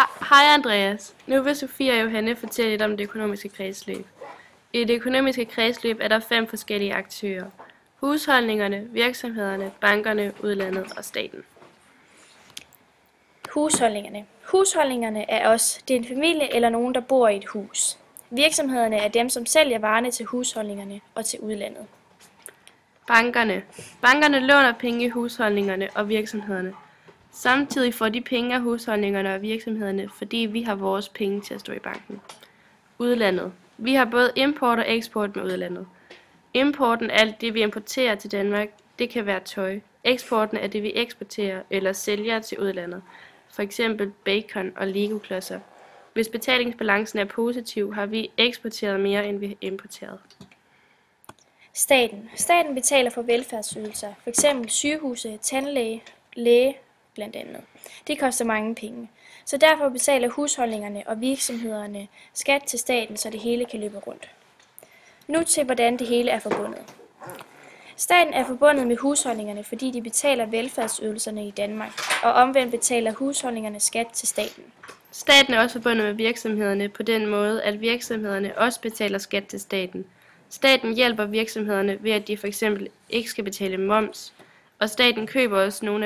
Hej Andreas. Nu vil Sofie og Johanne fortælle lidt om det økonomiske kredsløb. I det økonomiske kredsløb er der 5 forskellige aktører. Husholdningerne, virksomhederne, bankerne, udlandet og staten. Husholdningerne. Husholdningerne er os. Det er en familie eller nogen, der bor i et hus. Virksomhederne er dem, som sælger varerne til husholdningerne og til udlandet. Bankerne. Bankerne låner penge i husholdningerne og virksomhederne. Samtidig får de penge af husholdningerne og virksomhederne, fordi vi har vores penge til at stå i banken. Udlandet. Vi har både import og eksport med udlandet. Importen er alt det, vi importerer til Danmark. Det kan være tøj. Eksporten er det, vi eksporterer eller sælger til udlandet. For eksempel bacon og Lego-klodser. Hvis betalingsbalancen er positiv, har vi eksporteret mere, end vi har importeret. Staten. Staten betaler for velfærdsydelser, f.eks. sygehuse, tandlæge, læge blandt andet. Det koster mange penge. Så derfor betaler husholdningerne og virksomhederne skat til staten, så det hele kan løbe rundt. Nu til, hvordan det hele er forbundet. Staten er forbundet med husholdningerne, fordi de betaler velfærdsydelserne i Danmark, og omvendt betaler husholdningerne skat til staten. Staten er også forbundet med virksomhederne på den måde, at virksomhederne også betaler skat til staten. Staten hjælper virksomhederne ved, at de f.eks. ikke skal betale moms, og staten køber også noget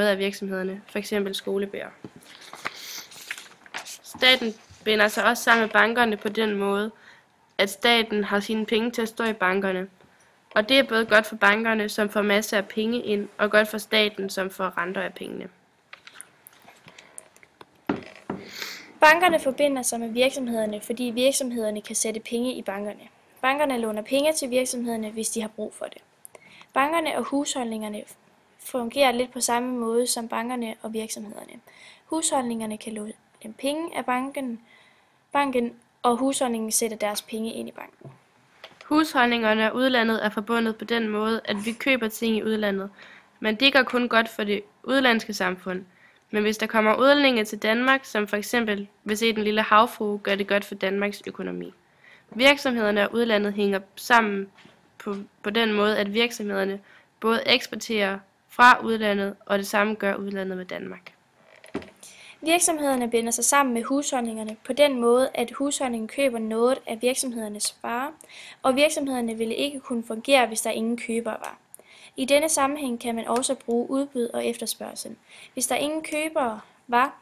af virksomhederne, f.eks. skolebøger. Staten binder sig også sammen med bankerne på den måde, at staten har sine penge til at stå i bankerne. Og det er både godt for bankerne, som får masser af penge ind, og godt for staten, som får renter af pengene. Bankerne forbinder sig med virksomhederne, fordi virksomhederne kan sætte penge i bankerne. Bankerne låner penge til virksomhederne, hvis de har brug for det. Bankerne og husholdningerne fungerer lidt på samme måde som bankerne og virksomhederne. Husholdningerne kan låne penge af banken, og husholdningen sætter deres penge ind i banken. Husholdningerne og udlandet er forbundet på den måde, at vi køber ting i udlandet, men det gør kun godt for det udlandske samfund. Men hvis der kommer udlændinge til Danmark, som for eksempel vil se den lille havfrue, gør det godt for Danmarks økonomi. Virksomhederne og udlandet hænger sammen på den måde, at virksomhederne både eksporterer fra udlandet, og det samme gør udlandet med Danmark. Virksomhederne binder sig sammen med husholdningerne på den måde, at husholdningen køber noget af virksomhedernes varer, og virksomhederne ville ikke kunne fungere, hvis der ingen købere var. I denne sammenhæng kan man også bruge udbud og efterspørgsel. Hvis der ingen købere var,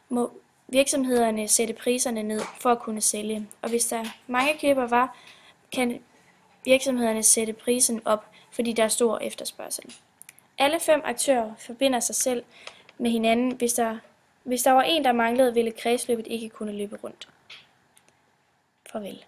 må virksomhederne sætte priserne ned for at kunne sælge, og hvis der mange købere var, kan virksomhederne sætte prisen op, fordi der er stor efterspørgsel. Alle 5 aktører forbinder sig selv med hinanden. Hvis der var en, der manglede, ville kredsløbet ikke kunne løbe rundt. Farvel.